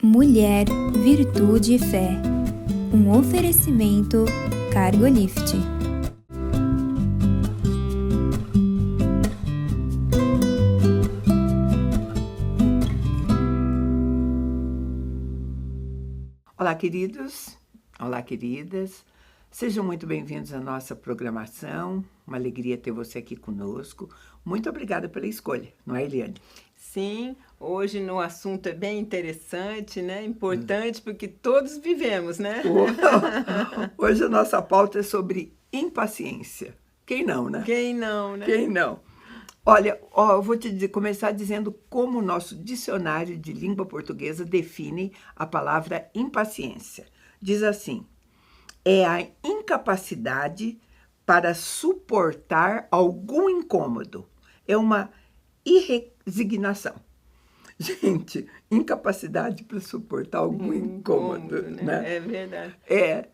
Mulher, Virtude e Fé. Um oferecimento Cargolift. Olá, queridos. Olá, queridas. Sejam muito bem-vindos à nossa programação. Uma alegria ter você aqui conosco. Muito obrigada pela escolha, não é, Eliane? Sim, hoje no assunto é bem interessante, né? Importante, porque todos vivemos, né? Hoje a nossa pauta é sobre impaciência. Quem não, né? Quem não, né? Quem não? Olha, eu vou começar dizendo como o nosso dicionário de língua portuguesa define a palavra impaciência. Diz assim: é a incapacidade para suportar algum incômodo. É uma irresignação. Gente, incapacidade para suportar algum incômodo, né? É verdade.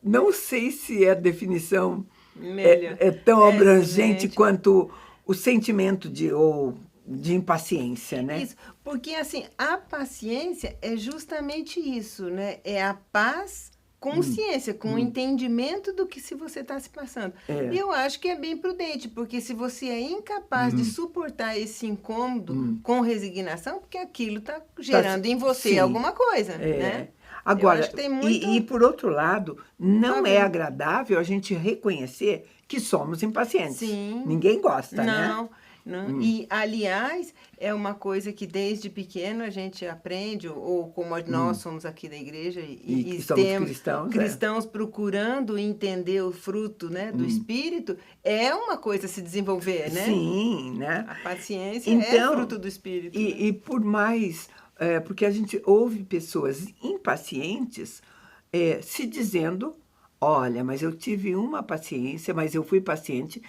Não sei se a definição Melhor. é tão abrangente Excelente. quanto o sentimento de impaciência, né? Isso, porque assim, a paciência é justamente isso, né? É a paz consciência, com o entendimento do que se você está se passando. E eu acho que é bem prudente, porque se você é incapaz de suportar esse incômodo com resignação, porque aquilo está gerando em você sim, alguma coisa, né? Agora, Eu acho que tem muito... e por outro lado, não é agradável a gente reconhecer que somos impacientes. Sim. Ninguém gosta, né? Não. E, aliás, é uma coisa que desde pequeno a gente aprende, ou como nós somos aqui da igreja e somos temos cristãos procurando entender o fruto, né, do Espírito, é uma coisa a se desenvolver, né? Sim, né? A paciência é fruto do Espírito. E por mais... porque a gente ouve pessoas impacientes se dizendo: olha, mas eu tive uma paciência, mas eu fui paciente,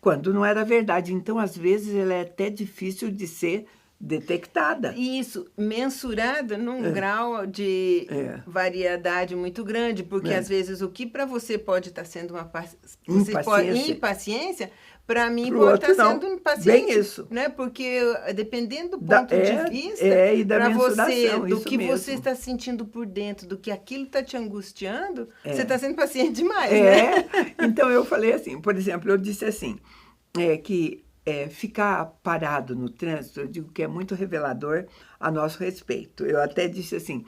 quando não era verdade. Então, às vezes, ela é até difícil de ser detectada. Isso, mensurada num grau de variedade muito grande, porque às vezes o que para você pode estar sendo impaciência, para mim pode estar sendo impaciente. Bem isso. Né? Porque dependendo do ponto de vista, para você, do que você está sentindo por dentro, do que aquilo está te angustiando, você está sendo paciente demais, né? Então eu falei assim, por exemplo, eu disse assim, que ficar parado no trânsito, eu digo que é muito revelador a nosso respeito. Eu até disse assim,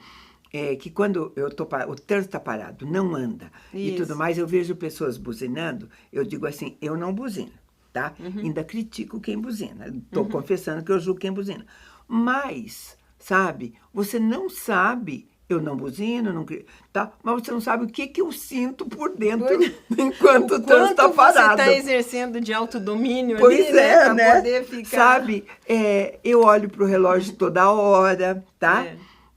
que quando o trânsito está parado, não anda e tudo mais, eu vejo pessoas buzinando, eu digo assim, eu não buzino, tá? Ainda critico quem buzina, estou confessando que eu julgo quem buzina. Mas, sabe, você não sabe... Eu não buzino, não, tá? Mas você não sabe o que eu sinto por dentro enquanto o trânsito está parado. Você está exercendo de autodomínio pois ali, é, né? Para poder ficar... Sabe, eu olho para o relógio toda hora, tá?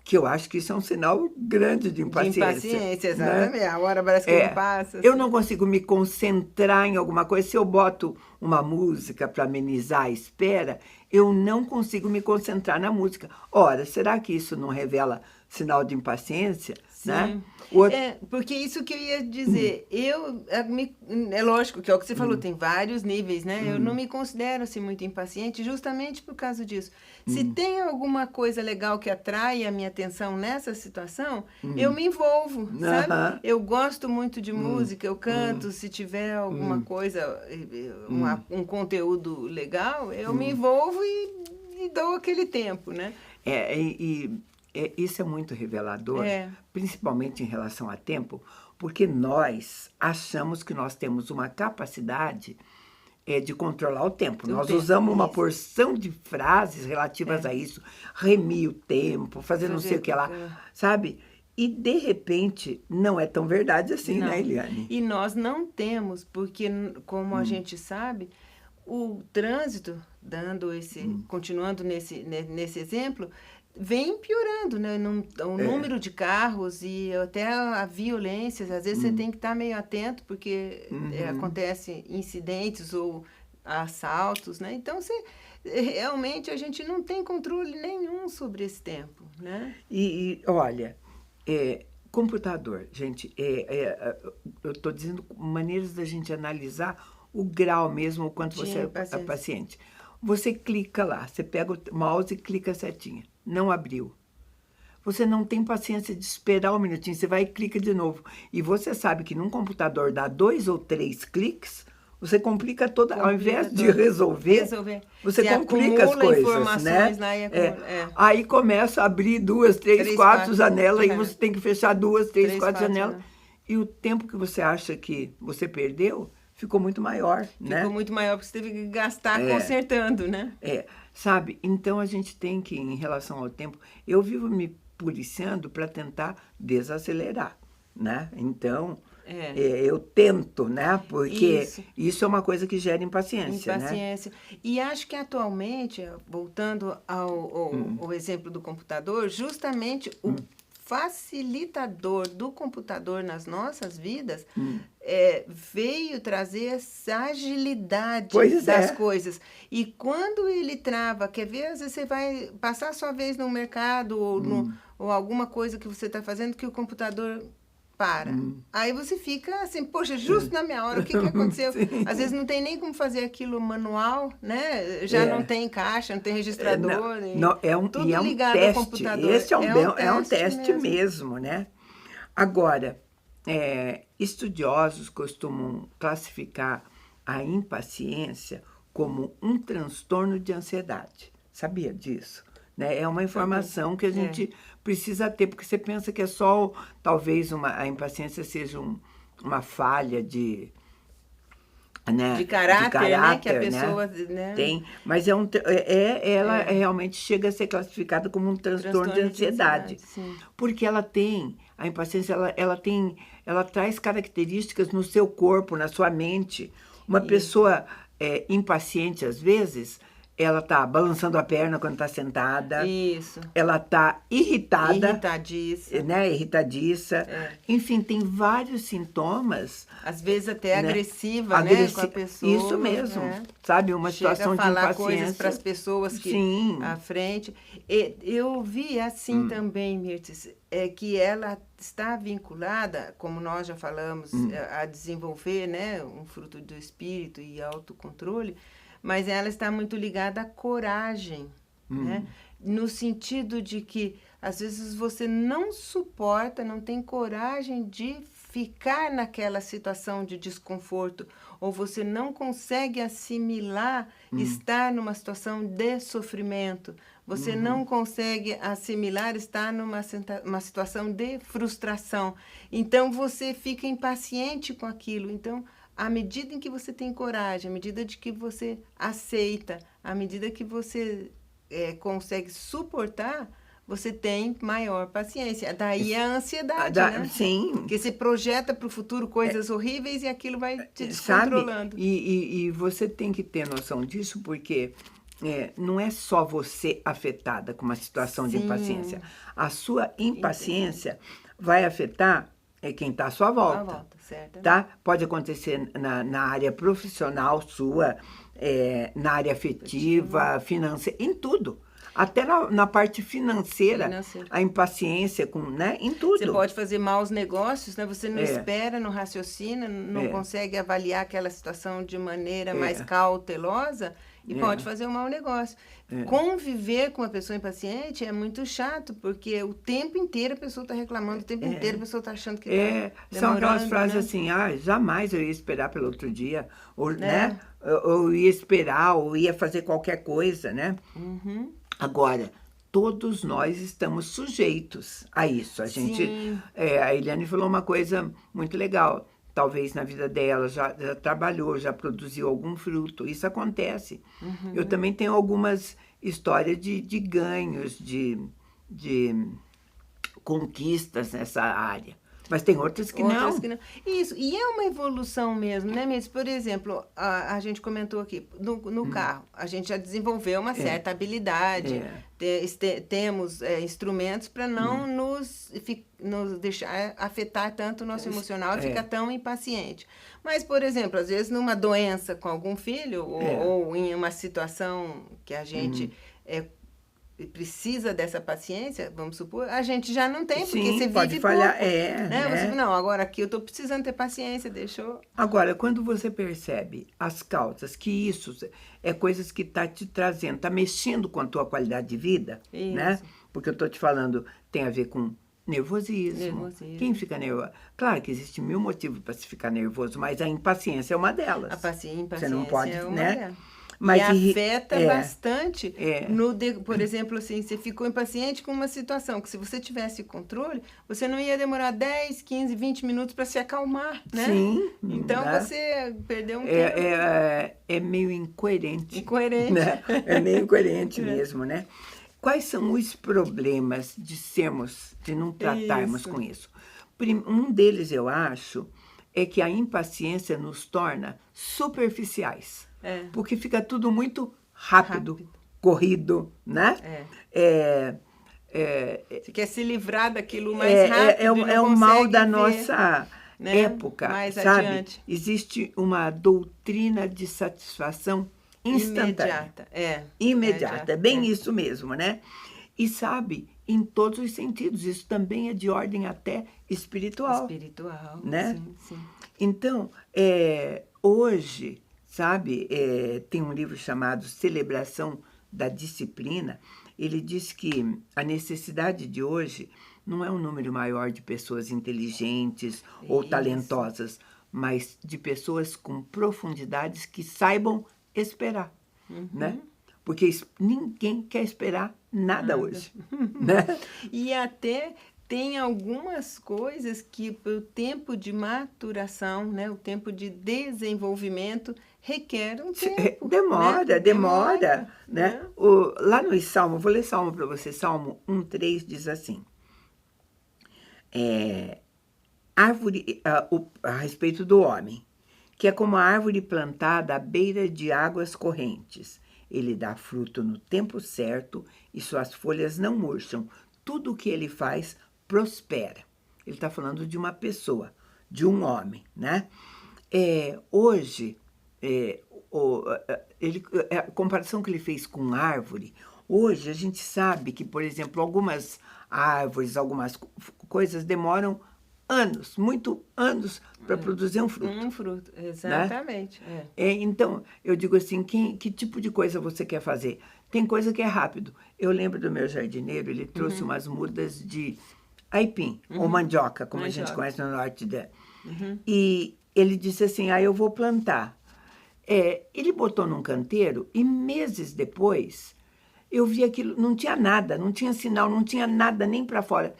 Que eu acho que isso é um sinal grande de impaciência. De impaciência, exatamente. Né? A hora parece que não passa. Eu não consigo me concentrar em alguma coisa. Se eu boto uma música para amenizar a espera, eu não consigo me concentrar na música. Ora, será que isso não revela sinal de impaciência? Sim. Né? Porque isso que eu ia dizer, é lógico que é o que você falou, tem vários níveis, né? Eu não me considero assim muito impaciente justamente por causa disso. Se tem alguma coisa legal que atrai a minha atenção nessa situação, eu me envolvo, sabe? Eu gosto muito de música, eu canto, se tiver alguma coisa, um conteúdo legal, eu me envolvo e dou aquele tempo, né? Isso é muito revelador, principalmente em relação a tempo, porque nós achamos que nós temos uma capacidade de controlar o tempo. Nós usamos uma porção de frases relativas a isso, remir o tempo, fazer não sei o que lá, sabe? E, de repente, não é tão verdade assim, né, Eliane? E nós não temos, porque, como a gente sabe, o trânsito, continuando nesse exemplo, vem piorando, né? O número de carros e até a violência. Às vezes você tem que estar meio atento, porque acontecem incidentes ou assaltos, né? Então, realmente, a gente não tem controle nenhum sobre esse tempo, né? Olha, computador, gente, eu estou dizendo maneiras da gente analisar o grau mesmo, o quanto você é paciente. Você clica lá, você pega o mouse e clica a setinha. Não abriu. você não tem paciência de esperar um minutinho, você vai e clica de novo. E você sabe que num computador dá 2 ou 3 cliques, você complica toda, ao invés de resolver, você complica as coisas, né? Lá e acumula, Aí começa a abrir 2, 3, 4 janelas, e você tem que fechar 2, 3, 4 janelas. E o tempo que você acha que você perdeu ficou muito maior, né? Ficou muito maior, porque você teve que gastar consertando, né? Sabe? Então, a gente tem que, em relação ao tempo, eu vivo me policiando para tentar desacelerar, né? Então, eu tento, né? Porque isso é uma coisa que gera impaciência, né? E acho que atualmente, voltando ao exemplo do computador, justamente o facilitador do computador nas nossas vidas veio trazer essa agilidade das coisas. E quando ele trava, quer ver, às vezes você vai passar a sua vez no mercado ou alguma coisa que você está fazendo que o computador para. Aí você fica assim, poxa, justo na minha hora, o que aconteceu? Às vezes não tem nem como fazer aquilo manual, né? Já não tem caixa, não tem registrador. Tudo ligado teste. ao computador. Esse é um teste mesmo, né? Agora, estudiosos costumam classificar a impaciência como um transtorno de ansiedade. Sabia disso? Né? É uma informação que a gente precisa ter, porque você pensa que é só, talvez, a impaciência seja uma falha de caráter, né? Que a pessoa... Né? Tem, mas ela realmente chega a ser classificada como um transtorno de ansiedade. Porque a impaciência, ela traz características no seu corpo, na sua mente. Uma pessoa impaciente, às vezes, ela está balançando a perna quando está sentada. Isso. Ela está irritada. Irritadiça. Né? Irritadiça. Enfim, tem vários sintomas. Às vezes até agressiva, né? Com a pessoa. Isso mesmo. Sabe? Uma situação de impaciência. Falar coisas para as pessoas que à frente. Eu vi assim também, Mirtes, que ela está vinculada, como nós já falamos, a desenvolver, né? Um fruto do espírito e autocontrole, mas ela está muito ligada à coragem, né? No sentido de que, às vezes, você não suporta, não tem coragem de ficar naquela situação de desconforto, ou você não consegue assimilar estar numa situação de sofrimento, você não consegue assimilar estar numa situação de frustração. Então, você fica impaciente com aquilo. Então, à medida em que você tem coragem, à medida de que você aceita, à medida que você consegue suportar, você tem maior paciência. Daí a ansiedade, né? Sim. Porque você projeta para o futuro coisas horríveis e aquilo vai te descontrolando. Sabe? E você tem que ter noção disso, porque não é só você afetada com uma situação de impaciência. A sua impaciência vai afetar quem está à sua volta. Tá? Pode acontecer na área profissional sua, na área afetiva, financeira, em tudo. Até na parte financeira, a impaciência, né? Em tudo. Você pode fazer maus negócios, né? Você não espera, não raciocina, não consegue avaliar aquela situação de maneira mais cautelosa e pode fazer um mau negócio. Conviver com uma pessoa impaciente é muito chato, porque o tempo inteiro a pessoa está reclamando, o tempo inteiro a pessoa está achando que está demorando. São aquelas frases assim, jamais eu ia esperar pelo outro dia, ou, né? Ou ia esperar, ou ia fazer qualquer coisa, né? Agora, todos nós estamos sujeitos a isso. A Eliane falou uma coisa muito legal. Talvez na vida dela já trabalhou, já produziu algum fruto. Isso acontece. Eu também tenho algumas histórias de ganhos, de conquistas nessa área. Mas tem outras que não. Isso, e é uma evolução mesmo, né, Mirtes? Por exemplo, a gente comentou aqui, no carro, a gente já desenvolveu uma certa habilidade, temos instrumentos para não nos deixar afetar tanto o nosso emocional e ficar tão impaciente. Mas, por exemplo, às vezes numa doença com algum filho, ou em uma situação que a gente precisa dessa paciência, vamos supor, a gente já não tem, porque você pode vive falhar, pouco, né? Você, não, agora aqui eu estou precisando ter paciência, deixou... Agora, quando você percebe as causas, que isso é coisas que está te trazendo, está mexendo com a tua qualidade de vida, né? Porque eu estou te falando, tem a ver com nervosismo. Nervosismo. Quem fica nervoso? Claro que existe mil motivos para se ficar nervoso, mas a impaciência é uma delas. Impaciência Você não pode, é uma né? delas. Mas e afeta bastante, por exemplo, assim, você ficou impaciente com uma situação que se você tivesse controle, você não ia demorar 10, 15, 20 minutos para se acalmar, né? Sim. Então né? você perdeu um tempo. É meio incoerente. Incoerente. Né? É meio incoerente mesmo, né? Quais são os problemas de não tratarmos com isso? Um deles, eu acho, é que a impaciência nos torna superficiais. Porque fica tudo muito rápido. Corrido, né? Você quer se livrar daquilo mais rápido. É o mal da ver, nossa época, mais sabe? Adiante. Existe uma doutrina de satisfação instantânea. Imediata. É bem isso mesmo, né? E sabe, em todos os sentidos. Isso também é de ordem até espiritual. Espiritual, né? Sim. Então, hoje, sabe, tem um livro chamado Celebração da Disciplina. Ele diz que a necessidade de hoje não é um número maior de pessoas inteligentes ou talentosas, mas de pessoas com profundidades que saibam esperar, né? Porque ninguém quer esperar nada hoje, né? E até tem algumas coisas que o tempo de maturação, né, o tempo de desenvolvimento requer um tempo. Demora, né? Lá no Salmo, vou ler Salmo para você, Salmo 1:3 diz assim, árvore, a respeito do homem, que é como a árvore plantada à beira de águas correntes. Ele dá fruto no tempo certo e suas folhas não murcham. Tudo o que ele faz prospera. Ele está falando de uma pessoa, de um homem, né? Hoje, a comparação que ele fez com árvore, hoje a gente sabe que, por exemplo, algumas árvores, algumas coisas demoram anos, muito anos, para produzir um fruto. Um fruto, exatamente. Né? Então, eu digo assim, que tipo de coisa você quer fazer? Tem coisa que é rápido. Eu lembro do meu jardineiro, ele trouxe umas mudas de aipim, ou mandioca, como a gente conhece no norte dela. E ele disse assim, eu vou plantar. Ele botou num canteiro e meses depois eu vi aquilo, não tinha nada, não tinha sinal, não tinha nada nem para fora.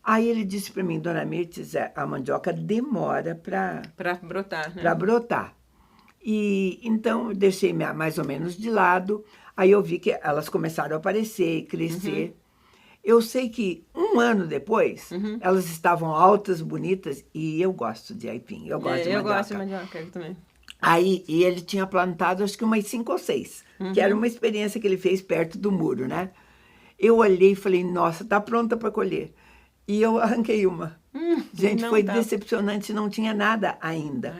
Aí ele disse para mim, Dona Mirtes, a mandioca demora para brotar, né? Para brotar. E então eu deixei mais ou menos de lado. Aí eu vi que elas começaram a aparecer, crescer. Eu sei que um ano depois, elas estavam altas, bonitas, e eu gosto de aipim, eu gosto de mandioca. Eu gosto de mandioca também. Aí, e ele tinha plantado acho que umas 5 ou 6, que era uma experiência que ele fez perto do muro, né? Eu olhei e falei, nossa, tá pronta para colher. E eu arranquei uma. Gente, foi decepcionante, não tinha nada ainda.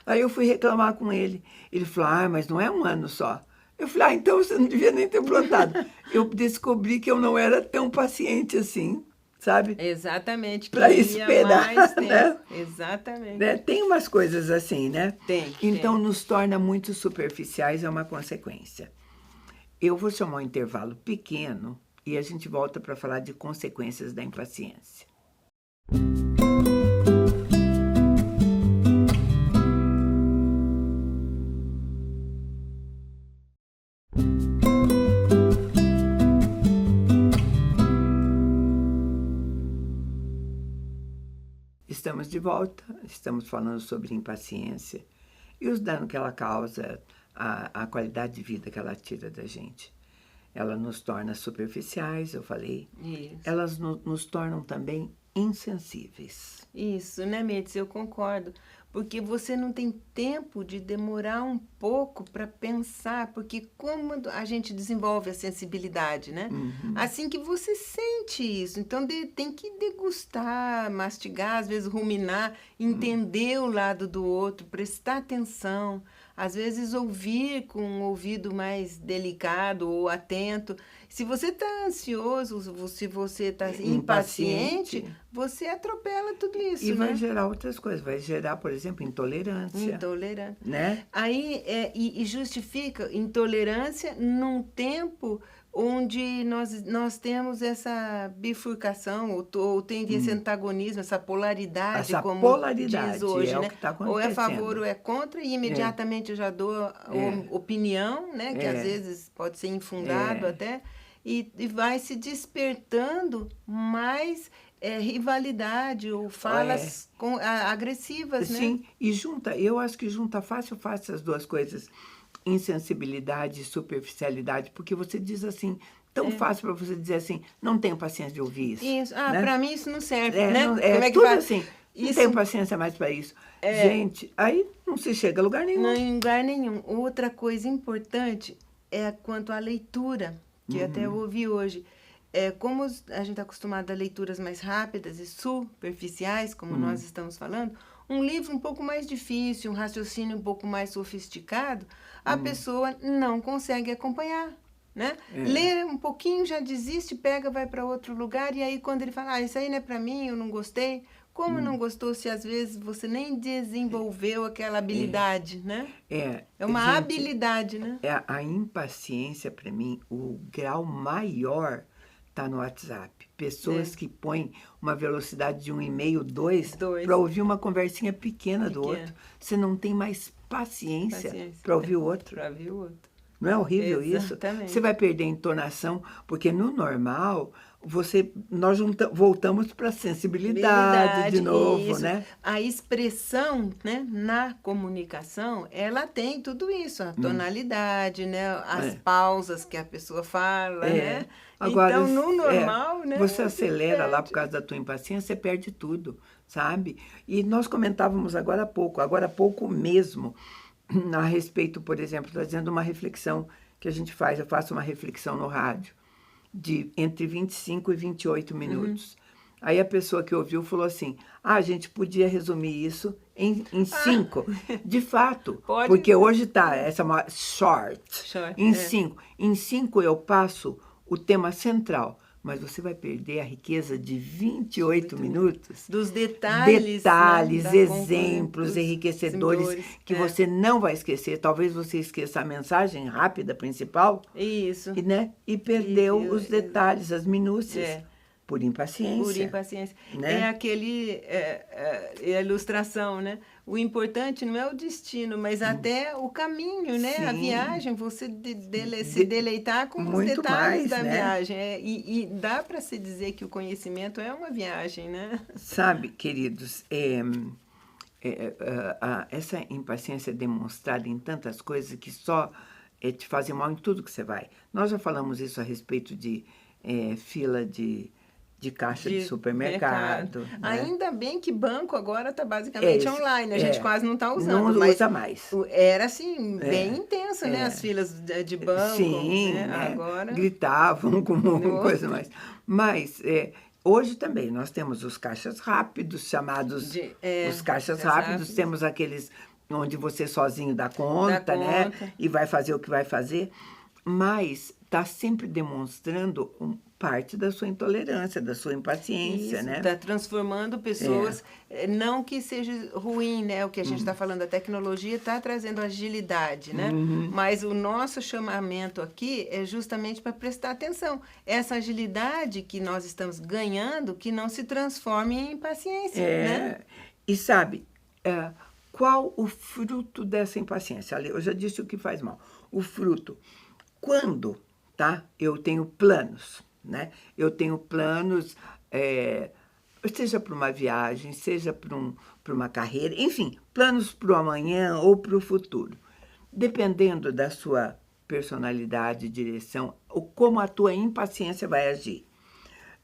Aí eu fui reclamar com ele. Ele falou, mas não é um ano só. Eu falei, então você não devia nem ter plantado. Eu descobri que eu não era tão paciente assim, sabe? Exatamente. Para esperar, mais tempo. Né? Exatamente. Né? Tem umas coisas assim, né? Tem. Então, nos torna muito superficiais, é uma consequência. Eu vou chamar um intervalo pequeno e a gente volta para falar de consequências da impaciência. Estamos de volta, estamos falando sobre impaciência e os danos que ela causa, a qualidade de vida que ela tira da gente. Ela nos torna superficiais, eu falei. Isso. Elas nos tornam também insensíveis. Isso, né, Mirtes? Eu concordo. Porque você não tem tempo de demorar um pouco para pensar, porque como a gente desenvolve a sensibilidade, né? Assim que você sente isso. Então, tem que degustar, mastigar, às vezes ruminar, entender o lado do outro, prestar atenção. Às vezes, ouvir com um ouvido mais delicado ou atento. Se você está ansioso, se você está impaciente, você atropela tudo isso, e né? vai gerar outras coisas. Vai gerar, por exemplo, intolerância. Intolerância. Né? Aí, e justifica intolerância num tempo onde nós temos essa bifurcação, ou tem esse antagonismo, essa polaridade, Essa como polaridade diz hoje, é o né? que está Ou é a favor acontecendo. ou é contra, e imediatamente eu já dou opinião, né? Que às vezes pode ser infundado até, e vai se despertando mais rivalidade ou falas agressivas, né? Sim, e eu acho que junta fácil as duas coisas, insensibilidade e superficialidade, porque você diz assim, tão fácil para você dizer assim, não tenho paciência de ouvir isso. Isso. Né? Para mim isso não serve, né? Como É é que tudo faz? assim, não Isso tenho paciência mais para isso. Gente, aí não se chega a lugar nenhum. não em lugar nenhum. Outra coisa importante é quanto à leitura, que até eu ouvi hoje. Como a gente está acostumado a leituras mais rápidas e superficiais, como nós estamos falando, um livro um pouco mais difícil, um raciocínio um pouco mais sofisticado, a pessoa não consegue acompanhar, né? Lê um pouquinho, já desiste, pega, vai para outro lugar, e aí quando ele fala, isso aí não é para mim, eu não gostei. Como não gostou se às vezes você nem desenvolveu aquela habilidade, né? É uma habilidade, né? A impaciência, para mim, o grau maior está no WhatsApp. Pessoas que põem uma velocidade de 1,5, 2 para ouvir uma conversinha pequena do outro. Você não tem mais paciência para ouvir o outro. Para ouvir o outro. Não é horrível isso? Você vai perder a entonação, porque no normal nós voltamos para a sensibilidade de novo, isso. né? A expressão, né, na comunicação, ela tem tudo isso, a tonalidade, né, as pausas que a pessoa fala, né? Agora, então, no normal, né? Você acelera lá por causa da tua impaciência, você perde tudo, sabe? E nós comentávamos agora há pouco mesmo, a respeito, por exemplo, fazendo uma reflexão que a gente faz, eu faço uma reflexão no rádio, de entre 25 e 28 minutos. Aí a pessoa que ouviu falou assim, a gente podia resumir isso em 5. De fato, porque hoje está essa short. Em 5. Em 5 eu passo o tema central, mas você vai perder a riqueza de 28 minutos. Dos detalhes. Né, exemplos enriquecedores que você não vai esquecer. Talvez você esqueça a mensagem rápida principal. Isso. E perdeu os detalles, as minúcias. Por impaciência. Por impaciência. Né? É aquele... a ilustração, né? O importante não é o destino, mas até o caminho, né? Sim. A viagem, você se deleitar com os detalhes da viagem. E dá para se dizer que o conhecimento é uma viagem, né? Sabe, queridos, essa impaciência é demonstrada em tantas coisas que só te fazem mal em tudo que você vai. Nós já falamos isso a respeito de fila de caixa de supermercado. Né? Ainda bem que banco agora está basicamente online, a gente quase não está usando. Não usa mais. Era assim, bem intenso, né? As filas de banco. Sim, né? Agora... gritavam como coisa mais. Mas hoje também nós temos os caixas rápidos, chamados os caixas rápidos, temos aqueles onde você sozinho dá conta, né? E vai fazer o que vai fazer, mas está sempre demonstrando parte da sua intolerância, da sua impaciência, né? Está transformando pessoas, não que seja ruim, né? O que a gente está falando, a tecnologia está trazendo agilidade, né? Mas o nosso chamamento aqui é justamente para prestar atenção. Essa agilidade que nós estamos ganhando, que não se transforme em impaciência, né? E sabe, qual o fruto dessa impaciência? Eu já disse o que faz mal. O fruto, quando, eu tenho planos, né? Eu tenho planos, seja para uma viagem, seja para uma carreira, enfim, planos para o amanhã ou para o futuro. Dependendo da sua personalidade, direção, ou como a tua impaciência vai agir.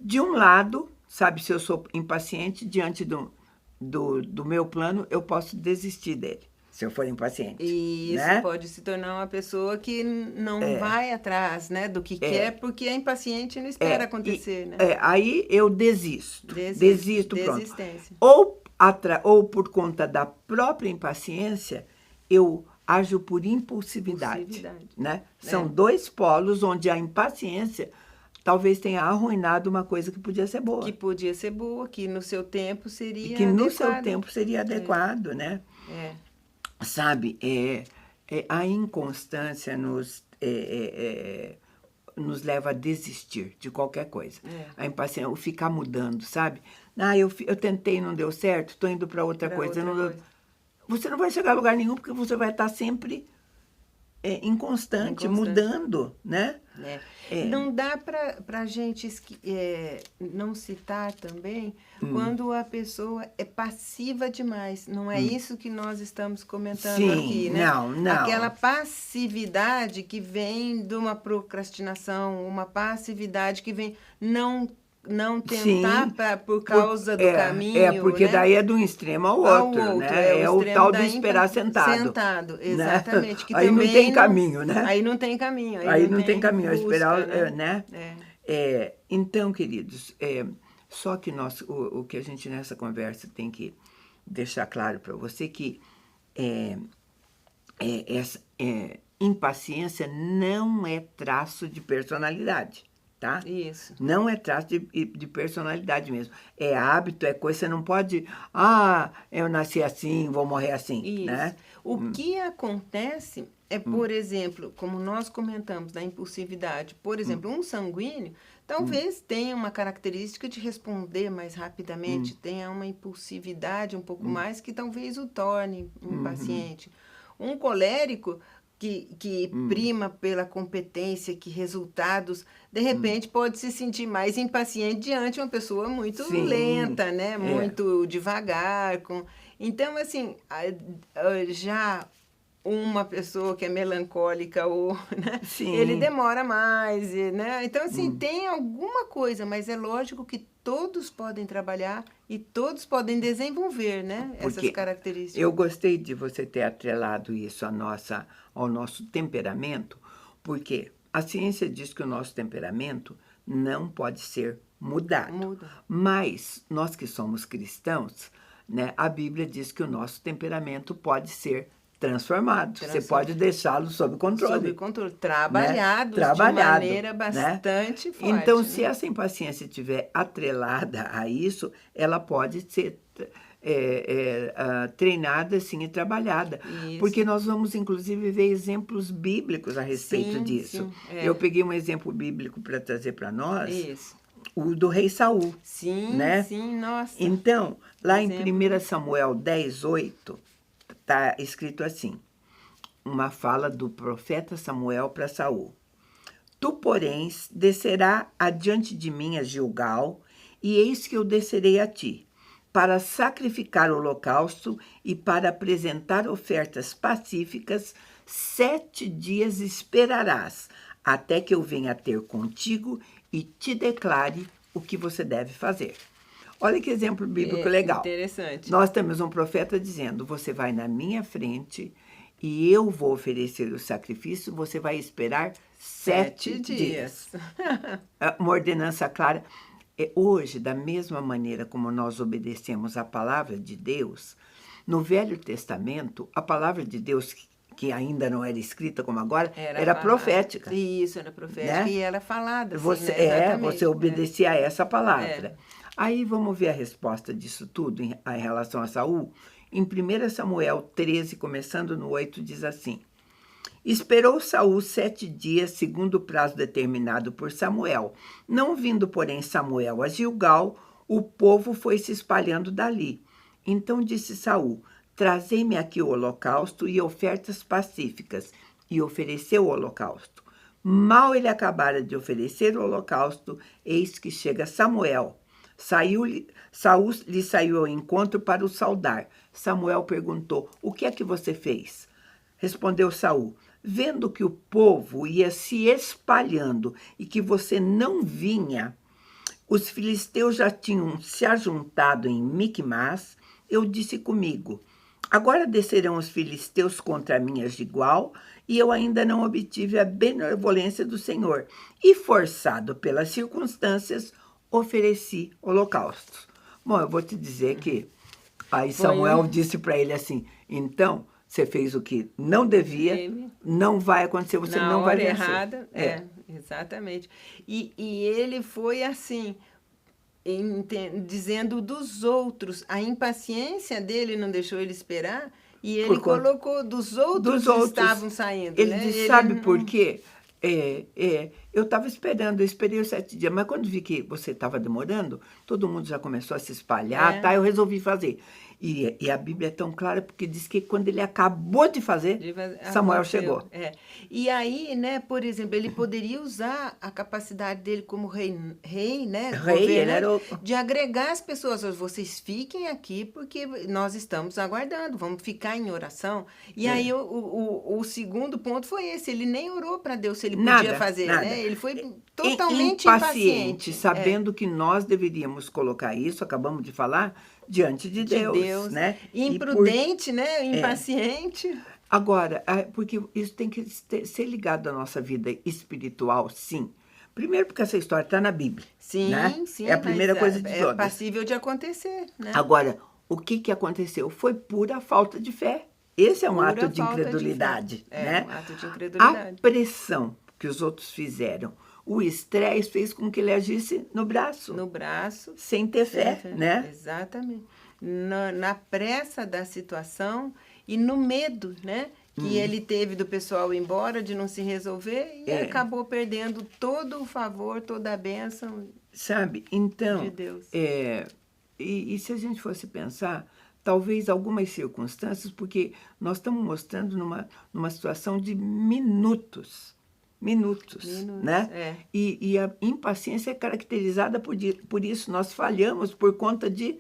De um lado, sabe, se eu sou impaciente, diante do meu plano, eu posso desistir dele, se eu for impaciente. E isso, né? Pode se tornar uma pessoa que não vai atrás, né, do que quer, porque é impaciente e não espera acontecer, né? Aí eu desisto. Desisto, pronto. Ou por conta da própria impaciência, eu ajo por impulsividade. Né? São dois polos onde a impaciência talvez tenha arruinado uma coisa que podia ser boa. Que podia ser boa, que no seu tempo seria que adequado. No seu tempo seria adequado, né? Sabe, a inconstância nos leva a desistir de qualquer coisa. É. A impaciência, o ficar mudando, sabe? Ah, eu tentei, não deu certo, estou indo para outra coisa. Você não vai chegar a lugar nenhum, porque você vai estar sempre inconstante, mudando, né? Não dá para a gente não citar também quando a pessoa é passiva demais. Não é isso que nós estamos comentando aqui, né? Não. Aquela passividade que vem de uma procrastinação, uma passividade que vem não tentar por causa do caminho. Porque né? Daí é de um extremo ao outro, né? É o tal do esperar sentado. Sentado, exatamente. Né? Que aí também não tem caminho, né? Aí não tem caminho. Aí não tem caminho, busca, esperar, né? Então, queridos, só que o que a gente nessa conversa tem que deixar claro para você que essa impaciência não é traço de personalidade. Tá? Isso. Não é traço de personalidade mesmo. É hábito, é coisa, você não pode... eu nasci assim, vou morrer assim. Isso. Né? O que acontece é, por exemplo, como nós comentamos, da impulsividade. Por exemplo, um sanguíneo talvez tenha uma característica de responder mais rapidamente, tenha uma impulsividade um pouco mais que talvez o torne impaciente. Um colérico que prima pela competência, que resultados, de repente pode se sentir mais impaciente diante de uma pessoa muito lenta, né? Muito devagar. Então, assim, já uma pessoa que é melancólica, né? Ele demora mais, né? Então, assim, tem alguma coisa, mas é lógico que todos podem trabalhar e todos podem desenvolver, né? Essas características. Eu gostei de você ter atrelado isso ao nosso temperamento, porque a ciência diz que o nosso temperamento não pode ser mudado. Mas nós que somos cristãos, né, a Bíblia diz que o nosso temperamento pode ser transformado. Você pode deixá-lo sob controle. Sob controle, trabalhado, de maneira bastante forte. Então, se essa impaciência estiver atrelada a isso, ela pode ser treinada, sim, e trabalhada. Isso. Porque nós vamos, inclusive, ver exemplos bíblicos a respeito disso. Eu peguei um exemplo bíblico para trazer para nós. Isso. O do rei Saul. Sim, né? sim, nossa. Então, lá em 1 Samuel 10:8, está escrito assim, uma fala do profeta Samuel para Saul. Tu, porém, descerá adiante de mim a Gilgal, e eis que eu descerei a ti, para sacrificar o holocausto e para apresentar ofertas pacíficas, 7 dias esperarás, até que eu venha ter contigo e te declare o que você deve fazer. Olha que exemplo bíblico legal. Interessante. Nós temos um profeta dizendo, você vai na minha frente e eu vou oferecer o sacrifício, você vai esperar 7 dias. Uma ordenança clara. Hoje, da mesma maneira como nós obedecemos a palavra de Deus, no Velho Testamento, a palavra de Deus, que ainda não era escrita como agora, era profética. Isso, era profética, né? E era falada. Assim, você obedecia a essa palavra. Aí vamos ver a resposta disso tudo em relação a Saul. Em 1 Samuel 13, começando no 8, diz assim, esperou Saul 7 dias, segundo o prazo determinado por Samuel. Não vindo, porém, Samuel a Gilgal, o povo foi se espalhando dali. Então disse Saul, trazei-me aqui o holocausto e ofertas pacíficas. E ofereceu o holocausto. Mal ele acabara de oferecer o holocausto, eis que chega Samuel. Saul lhe saiu ao encontro para o saudar. Samuel perguntou, o que é que você fez? Respondeu Saul, vendo que o povo ia se espalhando e que você não vinha, os filisteus já tinham se ajuntado em Micmas, eu disse comigo, agora descerão os filisteus contra mim a Gilgal, e eu ainda não obtive a benevolência do Senhor. E forçado pelas circunstâncias, ofereci holocaustos. Bom, eu vou te dizer que aí Samuel disse para ele assim, então, você fez o que não devia, não vai acontecer, você não vai vencer. Errada, exatamente. E ele foi assim, dizendo dos outros, a impaciência dele não deixou ele esperar, e ele colocou dos outros que estavam saindo. Ele disse, sabe por quê? Eu estava esperando, eu esperei os 7 dias, mas quando vi que você estava demorando, todo mundo já começou a se espalhar, tá? Eu resolvi fazer. E a Bíblia é tão clara porque diz que quando ele acabou de fazer, Samuel chegou. E aí, né, por exemplo, ele poderia usar a capacidade dele como rei, né, Ele era de agregar as pessoas. Vocês fiquem aqui porque nós estamos aguardando, vamos ficar em oração. E aí o segundo ponto foi esse, ele nem orou para Deus se ele podia fazer, né? Ele foi totalmente impaciente. Sabendo que nós deveríamos colocar isso, acabamos de falar, diante de Deus, né? Imprudente, né? Impaciente. Agora, porque isso tem que ser ligado à nossa vida espiritual, sim. Primeiro porque essa história está na Bíblia. Sim, né? sim. É a primeira coisa de todas. É passível de acontecer, né? Agora, o que aconteceu? Foi pura falta de fé. Esse é um ato de incredulidade, né? Um ato de incredulidade. A pressão que os outros fizeram, o estresse fez com que ele agisse no braço. No braço. Sem ter fé, né? Exatamente. Na pressa da situação e no medo, né? Que ele teve do pessoal ir embora, de não se resolver, e acabou perdendo todo o favor, toda a bênção. Sabe? Então, de Deus. E se a gente fosse pensar, talvez algumas circunstâncias, porque nós estamos mostrando numa situação de minutos, né? E a impaciência é caracterizada por isso. Nós falhamos por conta de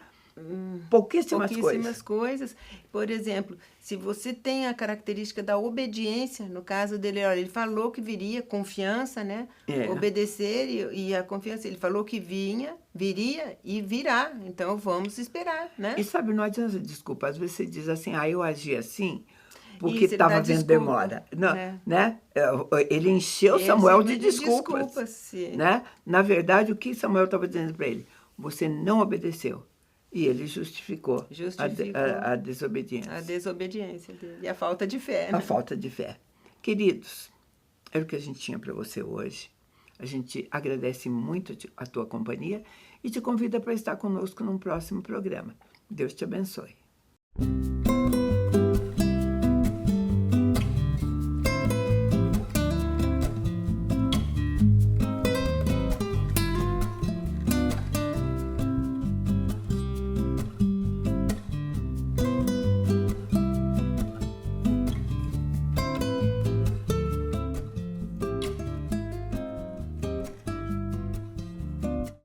pouquíssimas coisas. Por exemplo, se você tem a característica da obediência, no caso dele, olha, ele falou que viria, confiança, né? Obedecer e a confiança. Ele falou que viria e virá. Então, vamos esperar, né? E sabe, não adianta desculpa. Às vezes você diz assim, eu agi assim porque estava vendo demora. Não, né? Ele encheu Samuel de desculpas. Né? Na verdade, o que Samuel estava dizendo para ele? Você não obedeceu. E ele justificou. A desobediência. A desobediência dele. E a falta de fé. Né? A falta de fé. Queridos, era o que a gente tinha para você hoje. A gente agradece muito a tua companhia e te convida para estar conosco num próximo programa. Deus te abençoe.